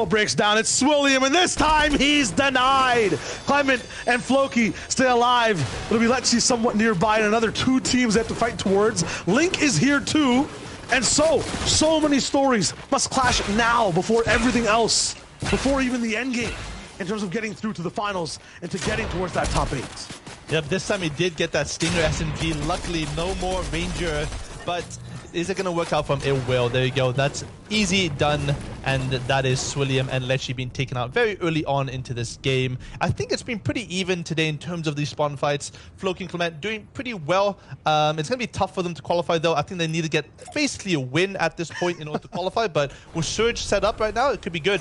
breaks down. It's Swilliam, and this time he's denied. Clement and Floki stay alive. It'll be Lecce somewhat nearby, and another 2 teams they have to fight towards. Link is here too, and so many stories must clash now before everything else, before even the end game, in terms of getting through to the finals and to getting towards that top 8. Yep, this time he did get that Stinger SMG. Luckily, no more Ranger, but is it going to work out for him? It will. There you go. That's easy done. And that is Swilliam and Lecce being taken out very early on into this game. I think it's been pretty even today in terms of these spawn fights. Floki and Clement doing pretty well. It's going to be tough for them to qualify, though. I think they need to get basically a win at this point in order to qualify. But with Surge set up right now, it could be good.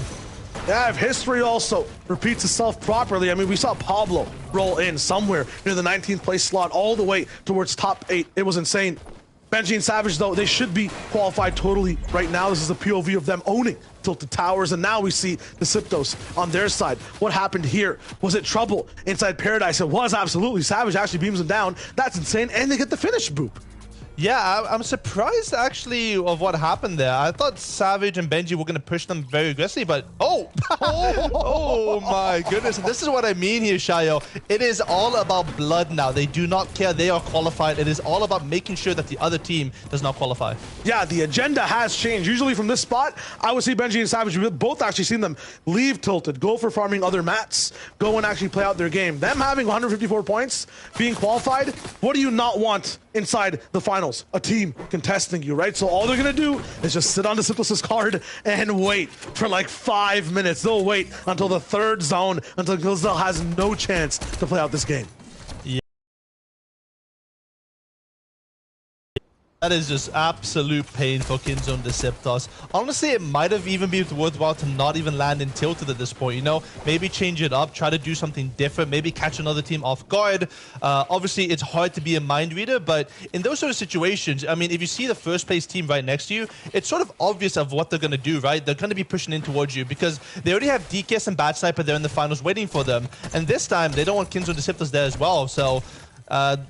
Yeah, if history also repeats itself properly, I mean, we saw Pablo roll in somewhere near the 19th place slot all the way towards top 8. It was insane. Benji and Savage, though, they should be qualified totally right now. This is the POV of them owning Tilted Towers, and now we see the Siptos on their side. What happened here? Was it trouble inside Paradise? It was, absolutely. Savage actually beams them down. That's insane, and they get the finish, Boop. Yeah, I'm surprised actually of what happened there. I thought Savage and Benji were going to push them very aggressively, but oh my goodness. This is what I mean here, Shayo. It is all about blood now. They do not care. They are qualified. It is all about making sure that the other team does not qualify. Yeah, the agenda has changed. Usually from this spot, I would see Benji and Savage, we've both actually seen them leave Tilted, go for farming other mats, go and actually play out their game. Them having 154 points, being qualified, what do you not want inside the finals? A team contesting you, right? So all they're gonna do is just sit on the Siptos' card and wait for like 5 minutes. They'll wait until the 3rd zone, until Gilzel has no chance to play out this game. That is just absolute pain for Kinzone Deceptos. Honestly, it might have even been worthwhile to not even land in Tilted at this point, you know? Maybe change it up, try to do something different, maybe catch another team off guard. Obviously, it's hard to be a mind reader, but in those sort of situations, I mean, if you see the first place team right next to you, it's sort of obvious of what they're going to do, right? They're going to be pushing in towards you because they already have DKS and Bad Sniper there in the finals waiting for them. And this time, they don't want Kinzone Deceptos there as well, so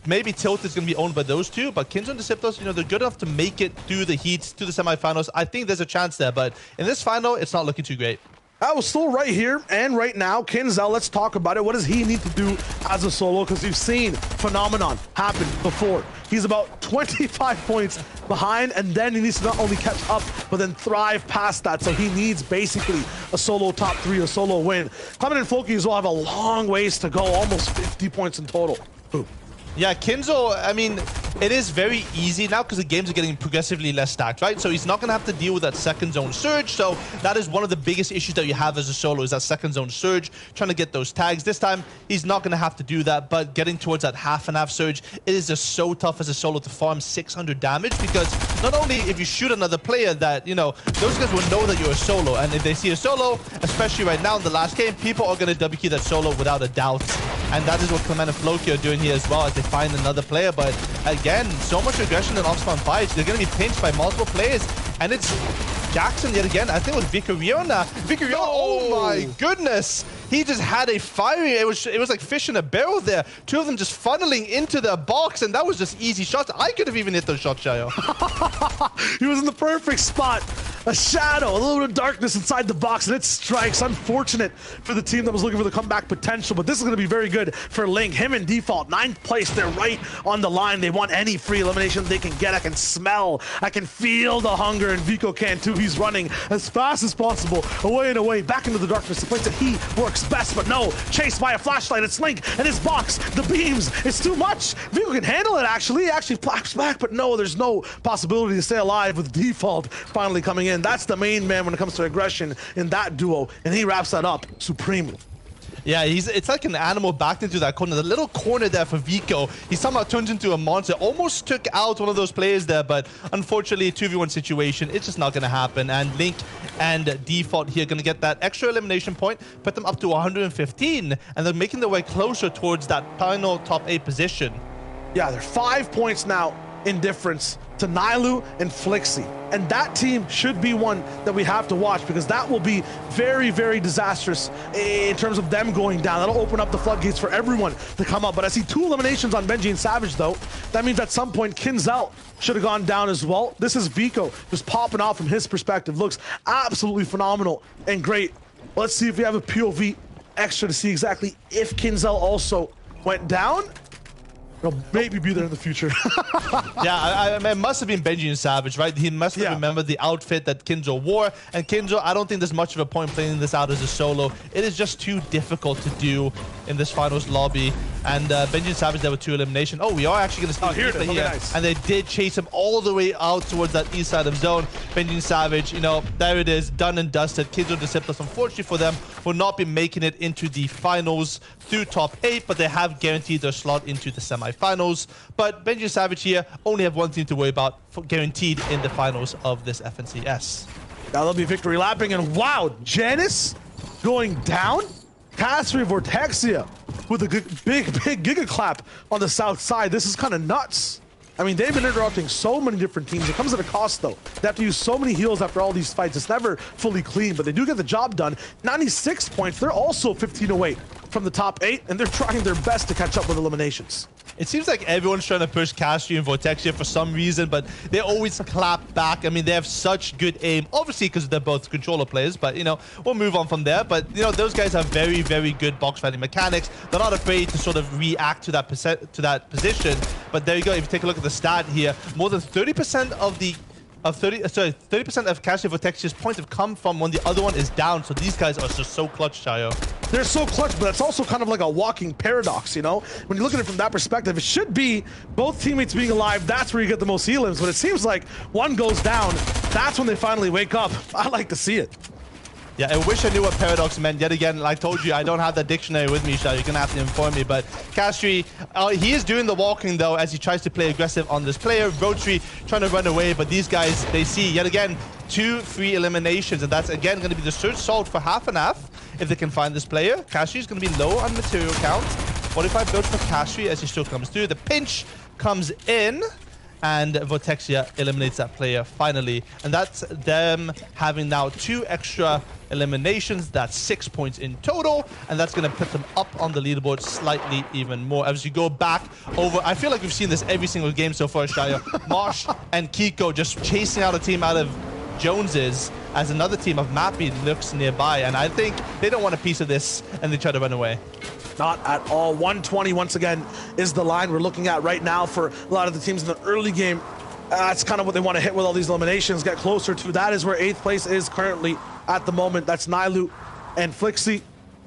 maybe Tilt is going to be owned by those two, but Kinzone Deceptos, you know, they're good enough to make it through the heats, to the semifinals. I think there's a chance there, but in this final, it's not looking too great. I was still right here and right now. Kinzel, let's talk about it. What does he need to do as a solo? Because we've seen phenomenon happen before. He's about 25 points behind, and then he needs to not only catch up, but then thrive past that. So he needs basically a solo top 3, a solo win. Clement and Floki as well have a long ways to go, almost 50 points in total. Ooh. Yeah, Kinzo, I mean, it is very easy now because the games are getting progressively less stacked, right? So he's not going to have to deal with that second zone surge. So that is one of the biggest issues that you have as a solo is that second zone surge, trying to get those tags. This time, he's not going to have to do that, but getting towards that half and half surge, it is just so tough as a solo to farm 600 damage because not only if you shoot another player that, you know, those guys will know that you're a solo. And if they see a solo, especially right now in the last game, people are going to WQ that solo without a doubt. And that is what Clement and Floki are doing here as well as they find another player. But again, so much aggression in off-spawn fights. They're going to be pinched by multiple players. And it's Jackson yet again. I think it was Vicarion. Vicarion, oh my goodness. He just had a firing. It was like fish in a barrel there. 2 of them just funneling into the box, and that was just easy shots. I could have even hit those shots, Shayo. He was in the perfect spot. A shadow, a little bit of darkness inside the box, and it strikes. Unfortunate for the team that was looking for the comeback potential, but this is going to be very good for Link. Him in default, 9th place. They're right on the line. They want any free elimination they can get. I can smell, I can feel the hunger, and Vico can too. He's running as fast as possible, away and away, back into the darkness, the place that he works best, but no, chased by a flashlight. It's Link and his box, the beams, it's too much. Vico can handle it actually. He actually flaps back, but no, there's no possibility to stay alive with default finally coming in. That's the main man when it comes to aggression in that duo, and he wraps that up supremely. Yeah, it's like an animal backed into that corner. The little corner there for Vico, he somehow turns into a monster. Almost took out one of those players there, but unfortunately, 2v1 situation, it's just not going to happen. And Link and Default here going to get that extra elimination point, put them up to 115, and they're making their way closer towards that final top 8 position. Yeah, they're 5 points now in difference to Nailu and Flixie. And that team should be one that we have to watch, because that will be very, very disastrous in terms of them going down. That'll open up the floodgates for everyone to come up. But I see 2 eliminations on Benji and Savage, though. That means at some point, Kinzel should have gone down as well. This is Vico just popping off from his perspective. Looks absolutely phenomenal and great. Let's see if we have a POV extra to see exactly if Kinzel also went down. It'll maybe be there in the future. Yeah, it must have been Benji and Savage, right? He must have remembered the outfit that Kinzo wore. And Kinzo, I don't think there's much of a point playing this out as a solo. It is just too difficult to do in this finals lobby. And Benji and Savage, there were 2 eliminations. Oh, we are actually going to see here it is. Okay, nice. And they did chase him all the way out towards that east side of zone. Benji and Savage, you know, there it is, done and dusted. Kinzo Deceptors, unfortunately for them, will not be making it into the finals through top 8, but they have guaranteed their slot into the semi-finals. But Benji and Savage here only have one thing to worry about, guaranteed in the finals of this FNCS. Now there'll be victory lapping, and wow, Janice going down? Casri Vortexia with a big giga clap on the south side. This is kind of nuts. I mean, they've been interrupting so many different teams. It comes at a cost, though. They have to use so many heals after all these fights. It's never fully clean, but they do get the job done. 96 points. They're also 15 away from the top 8, and they're trying their best to catch up with eliminations. It seems like everyone's trying to push Castry and Vortexia for some reason, but they always clap back. I mean, they have such good aim, obviously because they're both controller players, but, you know, we'll move on from there. But, you know, those guys have very, very good box fighting mechanics. They're not afraid to sort of react to that position. But there you go. If you take a look at the stat here, more than 30% of the 30% of Castry Vortexia's points have come from when the other one is down. So these guys are just so clutch, Chayo. They're so clutch, but that's also kind of like a walking paradox, you know? When you look at it from that perspective, it should be both teammates being alive. That's where you get the most elims. But it seems like one goes down. That's when they finally wake up. I like to see it. Yeah, I wish I knew what paradox meant. Yet again, like I told you, I don't have that dictionary with me, Shao. You're going to have to inform me. But Castry, he is doing the walking, though, as he tries to play aggressive on this player. Rotary trying to run away, but these guys, they see, yet again, 2 free eliminations. And that's, again, going to be the search solved for half and half if they can find this player. Castry is going to be low on material count. 45 builds for Castry as he still comes through. The pinch comes in. And Vortexia eliminates that player finally. And that's them having now 2 extra eliminations. That's 6 points in total. And that's going to put them up on the leaderboard slightly even more. As you go back over, I feel like we've seen this every single game so far, Shaya. Marsh and Kiko just chasing out a team out of Jones's as another team of Mappy looks nearby. And I think they don't want a piece of this and they try to run away. Not at all. 120 once again is the line we're looking at right now for a lot of the teams in the early game. That's kind of what they want to hit with all these eliminations, get closer to. That is where 8th place is currently at the moment. That's Nailu and Flixie.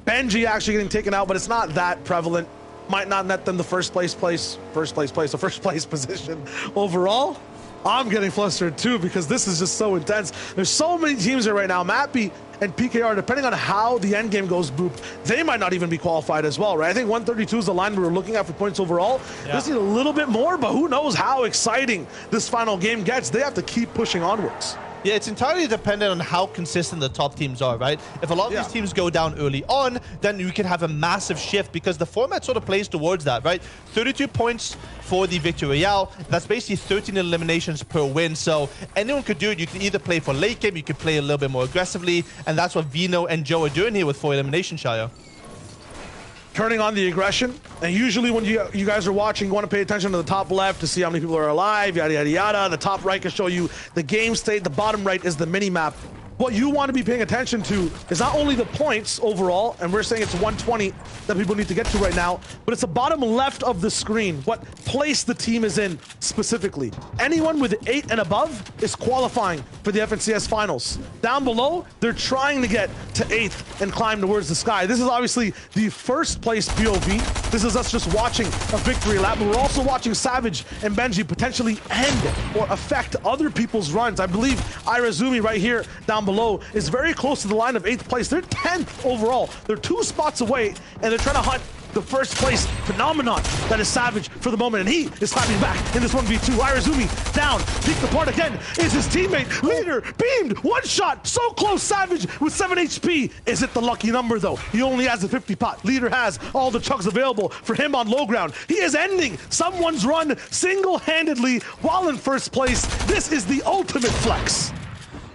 Benji actually getting taken out, but it's not that prevalent. Might not net them the first place position overall. I'm getting flustered too because this is just so intense. There's so many teams here right now. Mappy and PKR, depending on how the end game goes, Boop, they might not even be qualified as well, right? I think 132 is the line we were looking at for points overall. Yeah. Just need a little bit more, but who knows how exciting this final game gets. They have to keep pushing onwards. Yeah, it's entirely dependent on how consistent the top teams are, right? If a lot of these teams go down early on, then you can have a massive shift because the format sort of plays towards that, right? 32 points for the Victory Royale. That's basically 13 eliminations per win. So anyone could do it. You can either play for late game, you could play a little bit more aggressively, and that's what Vino and Joe are doing here with 4 eliminations, Shaya. Turning on the aggression, and usually when you guys are watching, you want to pay attention to the top left to see how many people are alive, yada yada yada. The top right can show you the game state. The bottom right is the mini map. What you want to be paying attention to is not only the points overall, and we're saying it's 120 that people need to get to right now, but it's the bottom left of the screen, what place the team is in specifically. Anyone with 8 and above is qualifying for the FNCS finals. Down below, they're trying to get to 8th and climb towards the sky. This is obviously the first place POV. This is us just watching a victory lap, but we're also watching Savage and Benji potentially end or affect other people's runs. I believe Irazumi right here down below is very close to the line of 8th place. They're 10th overall. They're 2 spots away, and they're trying to hunt the first place phenomenon that is Savage for the moment, and he is slapping back in this 1v2. Irazumi down, peeked apart again, is his teammate. Leader beamed, one shot, so close. Savage with 7 HP. Is it the lucky number though? He only has a 50 pot. Leader has all the chugs available for him on low ground. He is ending someone's run single-handedly while in first place. This is the ultimate flex.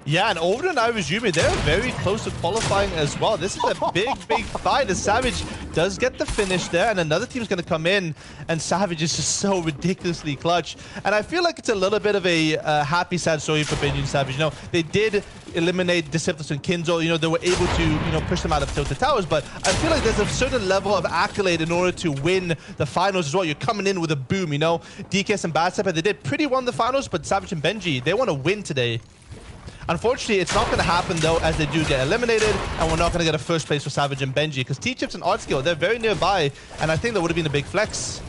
Yeah, and Over and Irazumi, they're very close to qualifying as well. This is a big fight. The Savage does get the finish there, and another team's going to come in, and Savage is just so ridiculously clutch. And I feel like it's a little bit of a happy, sad story for Benji and Savage. You know, they did eliminate Deceptus and Kinzo. You know, they were able to, you know, push them out of Tilted Towers, but I feel like there's a certain level of accolade in order to win the finals as well. You're coming in with a boom, you know. DKS and Bad Step, they did pretty well in the finals, but Savage and Benji, they want to win today. Unfortunately, it's not going to happen, though, as they do get eliminated, and we're not going to get a first place for Savage and Benji, because T-Chips and Artskill, they're very nearby, and I think that would have been a big flex.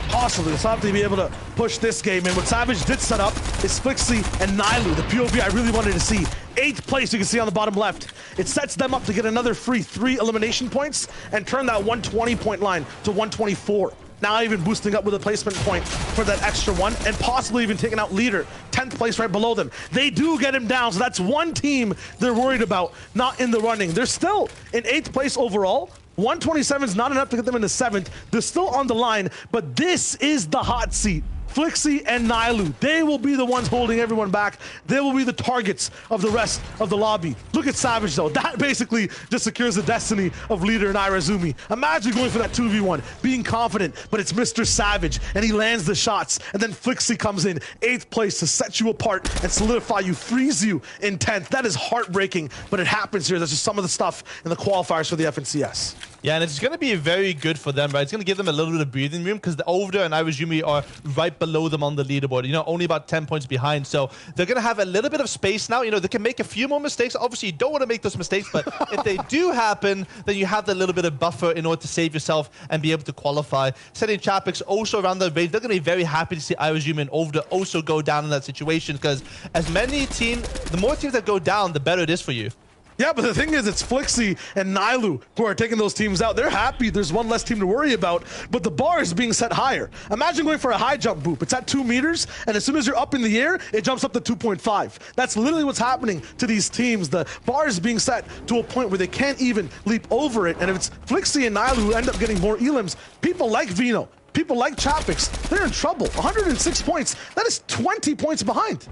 Possibly. It's to be able to push this game in. What Savage did set up is Flixie and Nylu, the POV I really wanted to see. 8th place, you can see on the bottom left. It sets them up to get another free 3 elimination points and turn that 120-point line to 124. Now even boosting up with a placement point for that extra one, and possibly even taking out Leader, 10th place right below them. They do get him down, so that's one team they're worried about, not in the running. They're still in 8th place overall. 127 is not enough to get them into 7th. They're still on the line, but this is the hot seat. Flixie and Nylu, they will be the ones holding everyone back. They will be the targets of the rest of the lobby. Look at Savage though. That basically just secures the destiny of Leader and Irazumi. Imagine going for that 2v1, being confident, but it's Mr. Savage, and he lands the shots, and then Flixie comes in 8th place to set you apart and solidify you, freeze you in 10th. That is heartbreaking, but it happens here. That's just some of the stuff in the qualifiers for the FNCS. Yeah, and it's going to be very good for them, right? It's going to give them a little bit of breathing room, because the Over and Irazumi are right below them on the leaderboard, you know, only about 10 points behind. So they're going to have a little bit of space now. You know, they can make a few more mistakes. Obviously, you don't want to make those mistakes, but if they do happen, then you have that little bit of buffer in order to save yourself and be able to qualify. Setting Chapix also around the range, they're going to be very happy to see Irazumi and Over also go down in that situation, because as many teams, the more teams that go down, the better it is for you. Yeah, but the thing is, it's Flixie and Nylu who are taking those teams out. They're happy there's one less team to worry about, but the bar is being set higher. Imagine going for a high jump boop. It's at 2 meters, and as soon as you're up in the air, it jumps up to 2.5. That's literally what's happening to these teams. The bar is being set to a point where they can't even leap over it, and if it's Flixie and Nylu who end up getting more elims, people like Vino, people like Chapix, they're in trouble. 106 points. That is 20 points behind.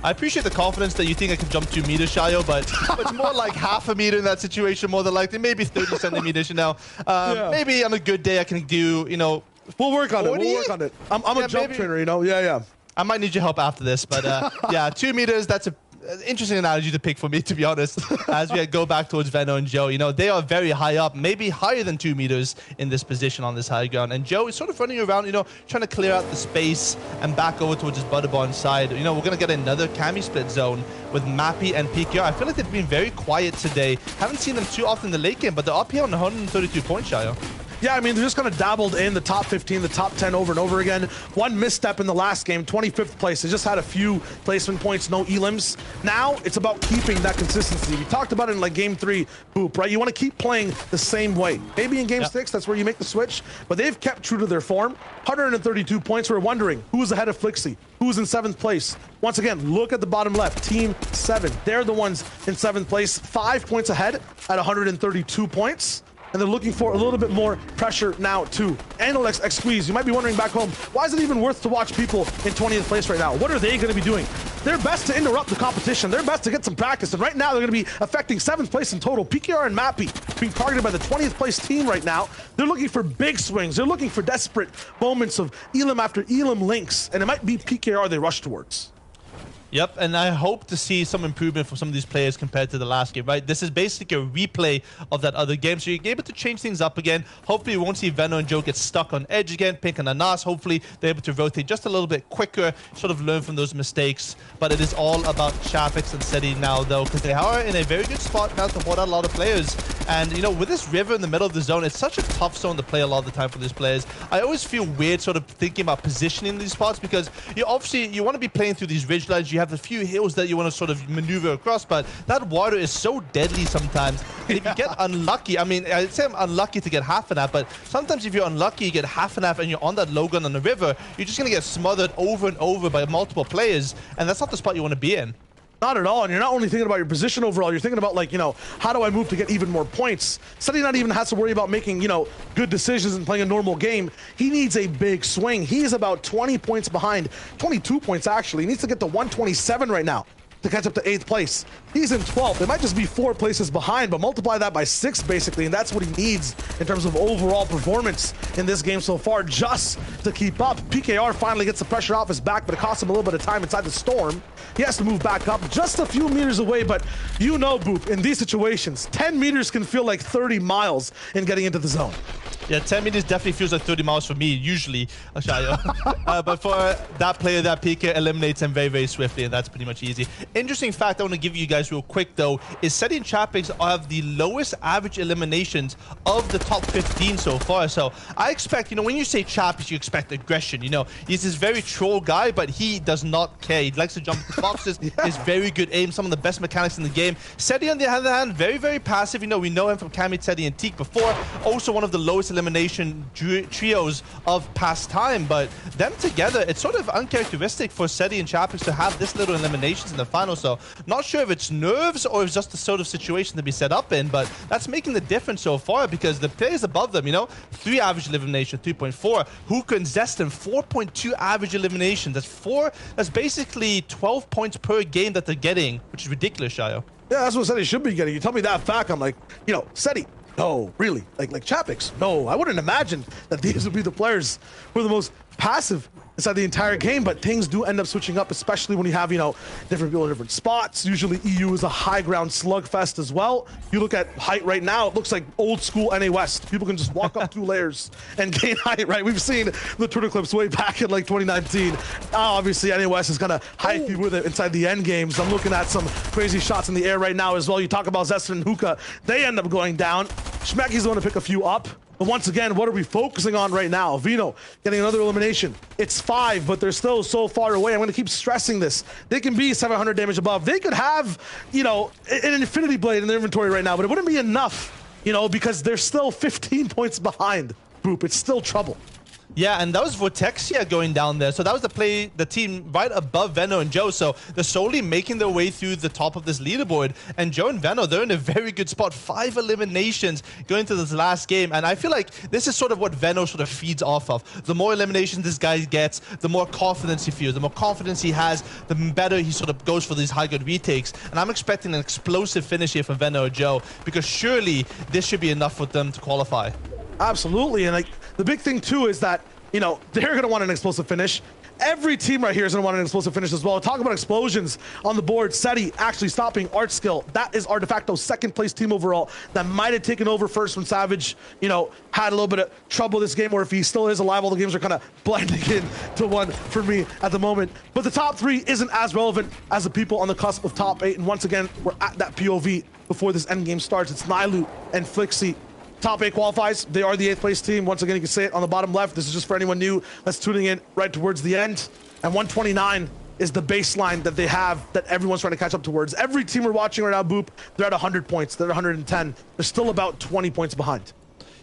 I appreciate the confidence that you think I can jump 2 meters, Shayo, but it's more like half a meter in that situation, more than likely. Maybe 30 centimeters, you know. Yeah. Maybe on a good day I can do, you know, We'll work on 40? it. We'll work on it. I'm a jump trainer, you know. Yeah. I might need your help after this, but yeah, 2 meters, that's a interesting analogy to pick for me, to be honest, as we go back towards Venno and Joe. You know, they are very high up, maybe higher than 2 meters in this position on this high ground. And Joe is sort of running around, you know, trying to clear out the space and back over towards his Butterbond side. You know, we're going to get another Cami split zone with Mappy and PKR. I feel like they've been very quiet today. Haven't seen them too often in the late game, but they're up here on 132 points, Shayo. Yeah, I mean, they're just kind of dabbled in the top 15, the top 10 over and over again. One misstep in the last game, 25th place. They just had a few placement points, no elims. Now, it's about keeping that consistency. We talked about it in like game 3, Boop, right? You want to keep playing the same way. Maybe in game 6, that's where you make the switch, but they've kept true to their form. 132 points. We're wondering who's ahead of Flixie, who's in 7th place. Once again, look at the bottom left, Team 7. They're the ones in 7th place, 5 points ahead at 132 points. And they're looking for a little bit more pressure now too. Analyx X Squeeze, you might be wondering back home, why is it even worth to watch people in 20th place right now? What are they going to be doing? They're best to interrupt the competition. They're best to get some practice. And right now, they're going to be affecting 7th place in total. PKR and Mappy being targeted by the 20th place team right now. They're looking for big swings. They're looking for desperate moments of elim after elim links. And it might be PKR they rush towards. Yep, and I hope to see some improvement from some of these players compared to the last game, right? This is basically a replay of that other game, so you're able to change things up again. Hopefully, we won't see Venno and Joe get stuck on edge again. Pink and Anas, hopefully, they're able to rotate just a little bit quicker, sort of learn from those mistakes. But it is all about Chapix and Seti now, though, because they are in a very good spot now to hold out a lot of players. And, you know, with this river in the middle of the zone, it's such a tough zone to play a lot of the time for these players. I always feel weird sort of thinking about positioning these spots, because you obviously, you want to be playing through these ridge lines. You have a few hills that you want to sort of maneuver across, but that water is so deadly sometimes. And if you get unlucky, I mean, I'd say I'm unlucky to get half an app, but sometimes if you're unlucky, you get half an app and you're on that low gun on the river, you're just going to get smothered over and over by multiple players, and that's not the spot you want to be in. Not at all, and you're not only thinking about your position overall, you're thinking about, like, you know, how do I move to get even more points? Seti not even has to worry about making, you know, good decisions and playing a normal game. He needs a big swing. He is about 20 points behind, 22 points actually. He needs to get to 127 right now to catch up to 8th place. He's in 12th. It might just be 4 places behind, but multiply that by 6 basically, and that's what he needs in terms of overall performance in this game so far, just to keep up. PKR finally gets the pressure off his back, but it costs him a little bit of time inside the storm. He has to move back up just a few meters away, but you know, Boop, in these situations, 10 meters can feel like 30 miles in getting into the zone. Yeah, 10 meters definitely feels like 30 miles for me, usually, but for that player, that PK eliminates him very, very swiftly, and that's pretty much easy. Interesting fact I want to give you guys real quick, though, is Seti and Chapix have the lowest average eliminations of the top 15 so far. So I expect, you know, when you say Chapix, you expect aggression. You know, he's this very troll guy, but he does not care. He likes to jump into boxes. He's very good aim, some of the best mechanics in the game. Seti, on the other hand, very, very passive. You know, we know him from Kami, Teddy, and Teak before. Also one of the lowest elimination trios of past time, but them together, it's sort of uncharacteristic for Seti and Chapix to have this little eliminations in the final. So not sure if it's nerves or if it's just the sort of situation to be set up in, but that's making the difference so far, because the players above them, you know, 3 average elimination, 3.4. Hookah and Zestin, 4.2 average eliminations. That's basically 12 points per game that they're getting, which is ridiculous, Shayo. Yeah, that's what Seti should be getting. You tell me that fact, I'm like, you know, Seti, no, really? Like Chapix? No, I wouldn't imagine that these would be the players who are the most passive inside the entire game, but things do end up switching up, especially when you have, you know, different people in different spots. Usually EU is a high ground slugfest as well. You look at height right now, it looks like old school NA West. People can just walk up 2 layers and gain height, right? We've seen the Twitter clips way back in like 2019. Obviously, NA West is gonna hype you with it inside the end games. I'm looking at some crazy shots in the air right now as well. You talk about Zestin and Hookah, they end up going down. Schmecky's the one to pick a few up. But once again, what are we focusing on right now? Vino getting another elimination. It's 5, but they're still so far away. I'm going to keep stressing this. They can be 700 damage above. They could have, you know, an Infinity Blade in their inventory right now, but it wouldn't be enough, you know, because they're still 15 points behind. Boop, it's still trouble. Yeah, and that was Vortexia going down there. So that was the team right above Veno and Joe. So they're slowly making their way through the top of this leaderboard. And Joe and Veno, they're in a very good spot. 5 eliminations going to this last game. And I feel like this is sort of what Veno sort of feeds off of. The more eliminations this guy gets, the more confidence he feels. The more confidence he has, the better he sort of goes for these high good retakes. And I'm expecting an explosive finish here from Veno or Joe, because surely this should be enough for them to qualify. Absolutely, and like the big thing too is that, you know, they're going to want an explosive finish. Every team right here is going to want an explosive finish as well. Talk about explosions on the board. Seti actually stopping Art Skill. That is our de facto 2nd place team overall. That might have taken over first when Savage, you know, had a little bit of trouble this game, or if he still is alive, all the games are kind of blending in to one for me at the moment. But the top 3 isn't as relevant as the people on the cusp of top 8. And once again, we're at that POV before this end game starts. It's Nylu and Flixie. Top 8 qualifies. They are the 8th place team. Once again, you can see it on the bottom left. This is just for anyone new that's tuning in right towards the end. And 129 is the baseline that they have that everyone's trying to catch up towards. Every team we're watching right now, Boop, they're at 100 points. They're at 110. They're still about 20 points behind.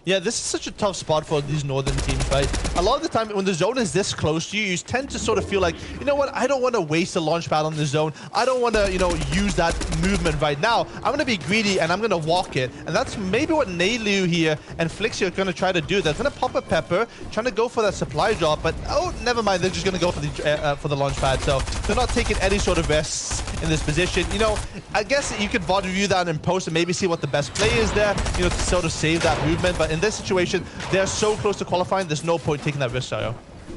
Yeah, this is such a tough spot for these northern teams, right? A lot of the time when the zone is this close to you, you tend to sort of feel like, you know what, I don't want to waste a launch pad on the zone. I don't want to, you know, use that movement right now. I'm going to be greedy and I'm going to walk it. And that's maybe what Neilu here and Flixie are going to try to do. They're going to pop a pepper, trying to go for that supply drop, but oh, never mind. They're just going to go for the launch pad. So they're not taking any sort of risks in this position. You know, I guess you could VOD review that in post and maybe see what the best play is there, you know, to sort of save that movement. But in this situation, they're so close to qualifying, there's no point taking that risk, Sayo.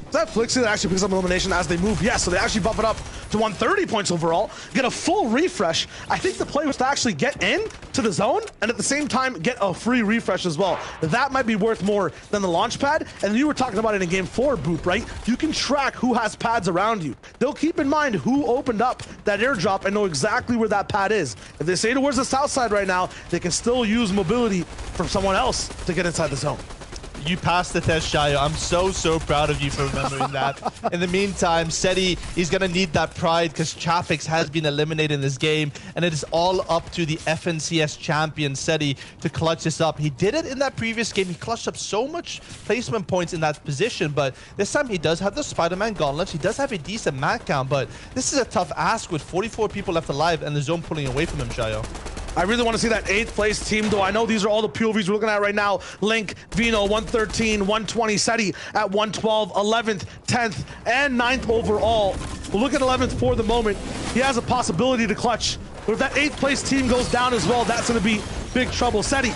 Is that Flixie that actually picks up elimination as they move? Yes, so they actually bump it up to 130 points overall, get a full refresh. I think the play was to actually get in to the zone and at the same time get a free refresh as well. That might be worth more than the launch pad. And you were talking about it in game 4, Boop, right? You can track who has pads around you. They'll keep in mind who opened up that airdrop and know exactly where that pad is. If they say towards the south side right now, they can still use mobility from someone else to get inside the zone. You passed the test, Shayo. I'm so proud of you for remembering that. In the meantime, Seti is going to need that pride because Chapix has been eliminated in this game, and it is all up to the FNCS champion, Seti, to clutch this up. He did it in that previous game. He clutched up so much placement points in that position, but this time he does have the Spider-Man gauntlets. He does have a decent mat count, but this is a tough ask with 44 people left alive and the zone pulling away from him, Shayo. I really want to see that 8th place team, though. I know these are all the POVs we're looking at right now. Link, Vino, 113, 120, Seti at 112, 11th, 10th, and 9th overall. We'll look at 11th for the moment. He has a possibility to clutch. But if that 8th place team goes down as well, that's going to be big trouble. Seti,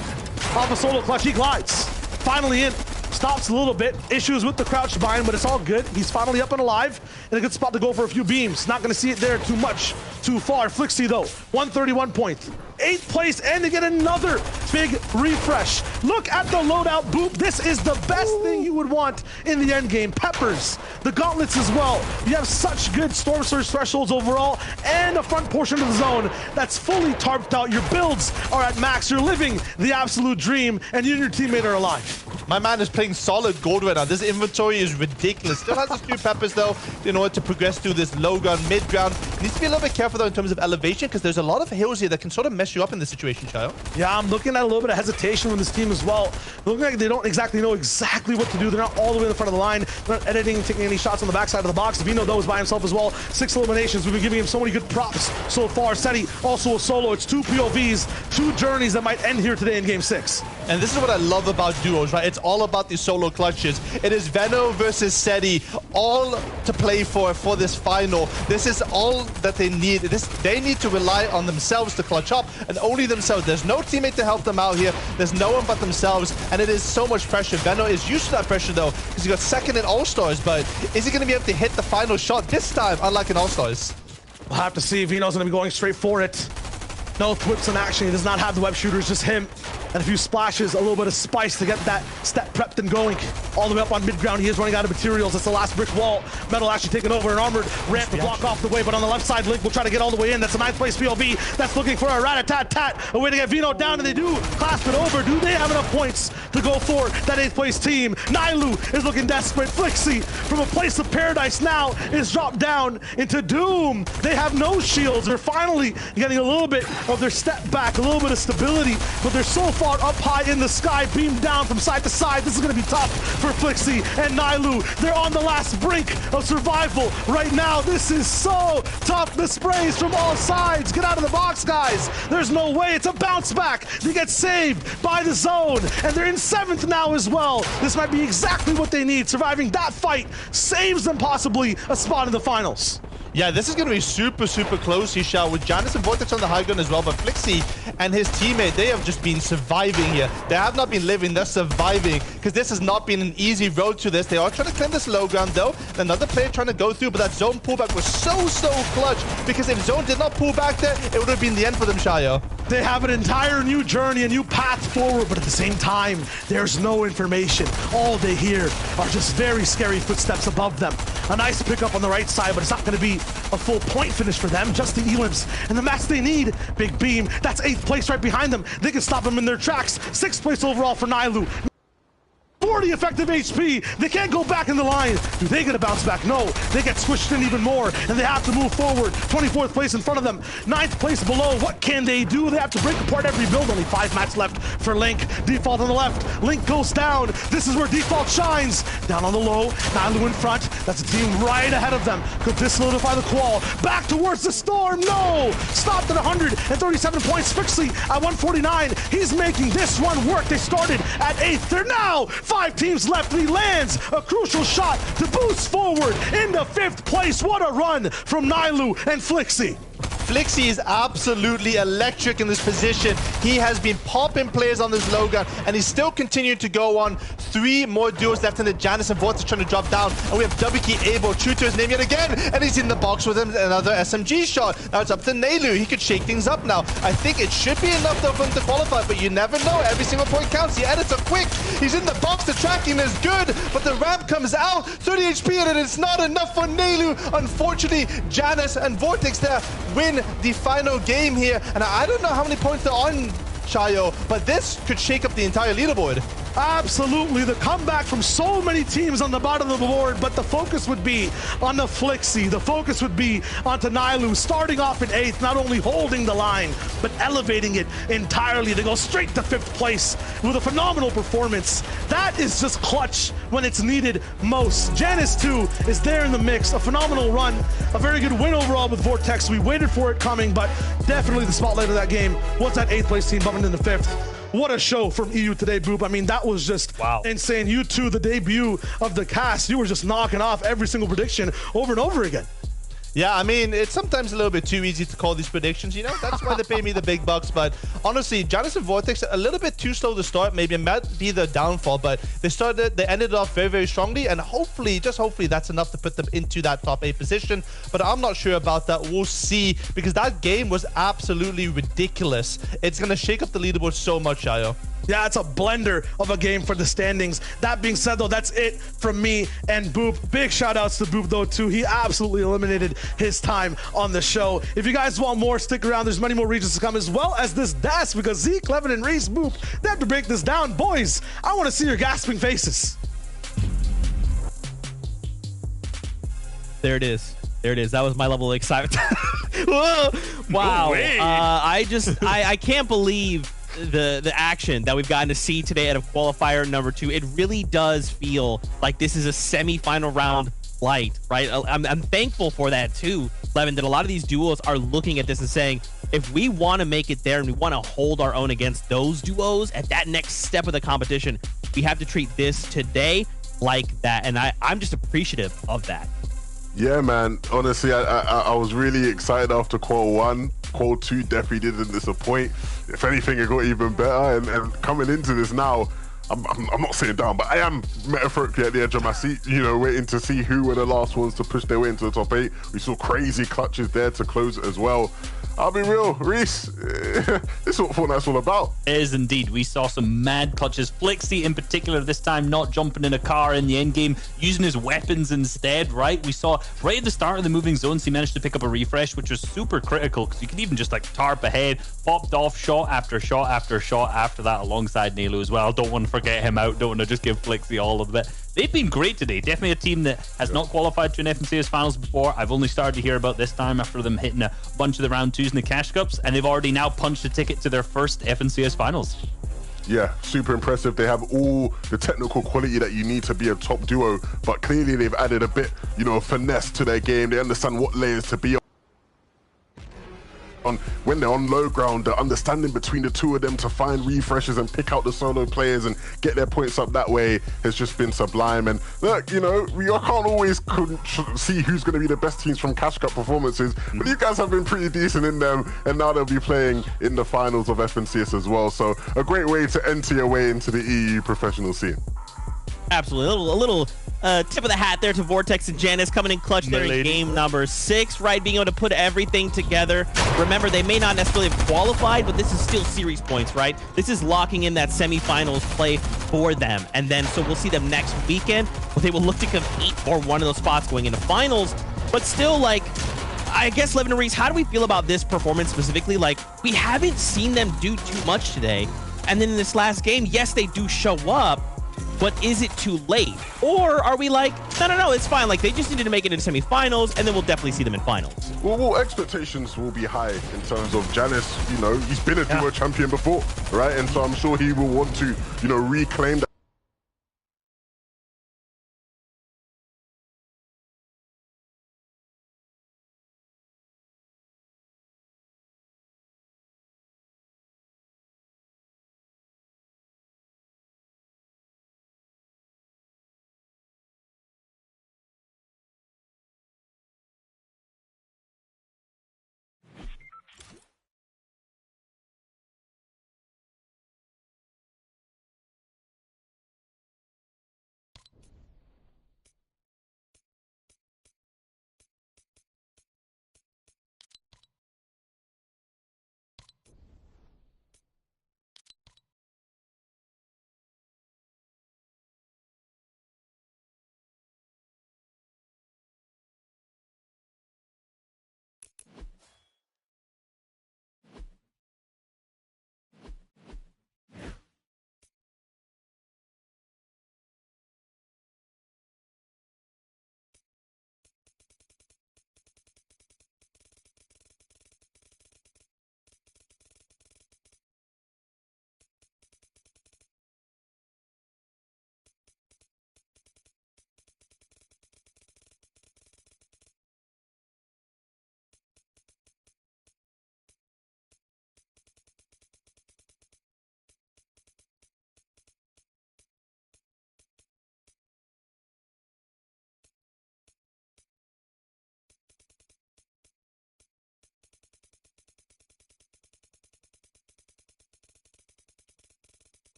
off a solo clutch, he glides. Finally in. Stops a little bit. Issues with the crouch bind, but it's all good. He's finally up and alive. In a good spot to go for a few beams. Not going to see it there too much, too far. Flixie, though, 131 points. 8th place, and to get another big refresh. Look at the loadout, Boop. This is the best thing you would want in the end game. Peppers, the gauntlets as well. You have such good Storm Surge thresholds overall, and a front portion of the zone that's fully tarped out. Your builds are at max. You're living the absolute dream, and you and your teammate are alive. My man is playing solid gold right now. This inventory is ridiculous. Still has his 2 peppers, though, in order to progress through this low ground, mid ground. Needs to be a little bit careful, though, in terms of elevation, because there's a lot of hills here that can sort of mess you up in this situation, Shayo. Yeah, I'm looking at a little bit of hesitation from this team as well. Looking like they don't exactly know exactly what to do. They're not all the way in the front of the line. They're not editing, taking any shots on the backside of the box. Vino, though, is by himself as well. 6 eliminations. We've been giving him so many good props so far. Seti, also a solo. It's 2 POVs, 2 journeys that might end here today in Game 6. And this is what I love about duos, right? It's all about these solo clutches. It is Veno versus Seti, all to play for this final. This is all that they need. They need to rely on themselves to clutch up, and only themselves. There's no teammate to help them out here. There's no one but themselves, and it is so much pressure. Veno is used to that pressure, though, because he got 2nd in All-Stars, but is he going to be able to hit the final shot this time, unlike in All-Stars? We'll have to see. Vino's going to be going straight for it. No whips in action. He does not have the web shooters, just him. And a few splashes, a little bit of spice to get that step prepped and going. All the way up on mid-ground, he is running out of materials. That's the last brick wall. Metal actually taking over, an armored ramp to block off the way, but on the left side, Link will try to get all the way in. That's a 9th place POV. That's looking for a rat-a-tat-tat. A way to get Vino down, and they do clasp it over. Do they have enough points to go for that 8th place team? Nylu is looking desperate. Flixie, from a place of paradise now, is dropped down into doom. They have no shields. They're finally getting a little bit of their step back, a little bit of stability, but they're so far up high in the sky, beamed down from side to side. This is going to be tough for Flixie and Nylu. They're on the last brink of survival right now. This is so tough. The sprays from all sides. Get out of the box, guys. There's no way. It's a bounce back. They get saved by the zone, and they're in 7th now as well. This might be exactly what they need. Surviving that fight saves them possibly a spot in the finals. Yeah, this is going to be super close, Isha, with Janus and Vortex on the high ground as well, but Flixie and his teammate, they have just been surviving here. They have not been living, they're surviving, because this has not been an easy road to this. They are trying to claim this low ground, though. Another player trying to go through, but that zone pullback was so clutch, because if zone did not pull back there, it would have been the end for them, Shayo. They have an entire new journey, a new path forward, but at the same time, there's no information. All they hear are just very scary footsteps above them. A nice pickup on the right side, but it's not going to be a full point finish for them. Just the elims and the match they need. Big beam. That's 8th place right behind them. They can stop them in their tracks. 6th place overall for Nylu. 40 effective HP. They can't go back in the line. Do they get a bounce back? No. They get squished in even more, and they have to move forward. 24th place in front of them. 9th place below. What can they do? They have to break apart every build. Only 5 mats left for Link. Default on the left. Link goes down. This is where Default shines. Down on the low. Nylu in front. That's a team right ahead of them. Could this solidify the qual? Back towards the storm. No. Stopped at 137 points. Flixie at 149. He's making this one work. They started at 8th. They're now 5 teams left, and he lands a crucial shot to boost forward into 5th place. What a run from Nylu and Flixie. Flixie is absolutely electric in this position. He has been popping players on this low ground, and he's still continuing to go on. 3 more duos left in the Janus and Vortex trying to drop down, and we have WK able, true to his name yet again, and he's in the box with him, another SMG shot. Now it's up to Nylu. He could shake things up now. I think it should be enough though for him to qualify, but you never know. Every single point counts. The edits are quick. He's in the box. The tracking is good, but the ramp comes out. 30 HP, and it's not enough for Nylu. Unfortunately, Janus and Vortex there win the final game here, and I don't know how many points they're on Chayo, but this could shake up the entire leaderboard. Absolutely, the comeback from so many teams on the bottom of the board, but the focus would be on the Flixie. The focus would be onto Nailu, starting off in 8th, not only holding the line, but elevating it entirely to go straight to 5th place with a phenomenal performance. That is just clutch when it's needed most. Janus, too, is there in the mix. A phenomenal run, a very good win overall with Vortex. We waited for it coming, but definitely the spotlight of that game was that 8th place team bumping into 5th. What a show from EU today, Boop. I mean, that was just insane. You two, the debut of the cast, you were just knocking off every single prediction over and over again. Yeah, I mean, it's sometimes a little bit too easy to call these predictions, you know? That's why they pay me the big bucks. But honestly, Janus and Vortex, a little bit too slow to start. Maybe it might be the downfall, but they ended off very, very strongly. And hopefully, just hopefully, that's enough to put them into that top 8 position. But I'm not sure about that. We'll see, because that game was absolutely ridiculous. It's going to shake up the leaderboard so much, Chayo. Yeah, it's a blender of a game for the standings. That being said, though, that's it from me and Boop. Big shout outs to Boop, though, too. He absolutely eliminated his time on the show. If you guys want more, stick around. There's many more regions to come, as well as this DAS, because Zeke, Levin, and Reese, Boop, they have to break this down. Boys, I want to see your gasping faces. There it is. There it is. That was my level of excitement. Whoa. Wow. I can't believe the action that we've gotten to see today out of qualifier number 2. It really does feel like this is a semi-final round flight, right? I'm thankful for that too, Levin, that a lot of these duos are looking at this and saying, if we want to make it there and we want to hold our own against those duos at that next step of the competition, we have to treat this today like that. And I'm just appreciative of that. Yeah, man. Honestly, I was really excited after Qual 1. Qual 2 definitely didn't disappoint. If anything, it got even better. And coming into this now, I'm not sitting down, but I am metaphorically at the edge of my seat, you know, waiting to see who were the last ones to push their way into the top 8. We saw crazy clutches there to close it as well. I'll be real, Reese, this is what Fortnite's all about. It is indeed. We saw some mad clutches. Flixie in particular this time not jumping in a car in the end game, using his weapons instead, right? We saw right at the start of the moving zones, he managed to pick up a refresh, which was super critical because you could even just like tarp ahead, popped off shot after shot after shot after that alongside Nailu as well. Don't want to forget him out. Don't want to just give Flixie all of it. They've been great today. Definitely a team that has not qualified to an FNCS finals before. I've only started to hear about this time after them hitting a bunch of the round 2s and the cash cups, and they've already now punched a ticket to their first FNCS finals. Yeah, super impressive. They have all the technical quality that you need to be a top duo, but clearly they've added a bit, you know, finesse to their game. They understand what layers to be on. When they're on low ground, the understanding between the two of them to find refreshes and pick out the solo players and get their points up that way has just been sublime. And look, you know, we can't always see who's going to be the best teams from Cash Cup performances, but you guys have been pretty decent in them, and now they'll be playing in the finals of FNCS as well. So a great way to enter your way into the EU professional scene. Absolutely. A little tip of the hat there to Vortex and Janus coming in clutch there in game number 6, right? Being able to put everything together. Remember, they may not necessarily have qualified, but this is still series points, right? This is locking in that semifinals play for them. And then, so we'll see them next weekend, where they will look to compete for one of those spots going into finals. But still, like, I guess, Levin and Reese, how do we feel about this performance specifically? Like, we haven't seen them do too much today. And then in this last game, yes, they do show up, but is it too late? Or are we like, no, it's fine. Like, they just needed to make it into semifinals, and then we'll definitely see them in finals. Well, expectations will be high in terms of Janus. You know, he's been a duo champion before, right? And so I'm sure he will want to, you know, reclaim that.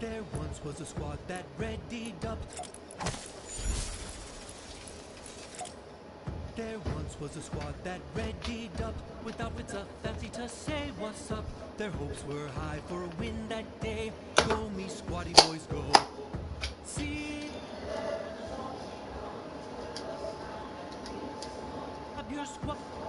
There once was a squad that readied up. There once was a squad that readied up, with outfits up fancy to say what's up. Their hopes were high for a win that day. Go me squatty boys, go. See up your squad.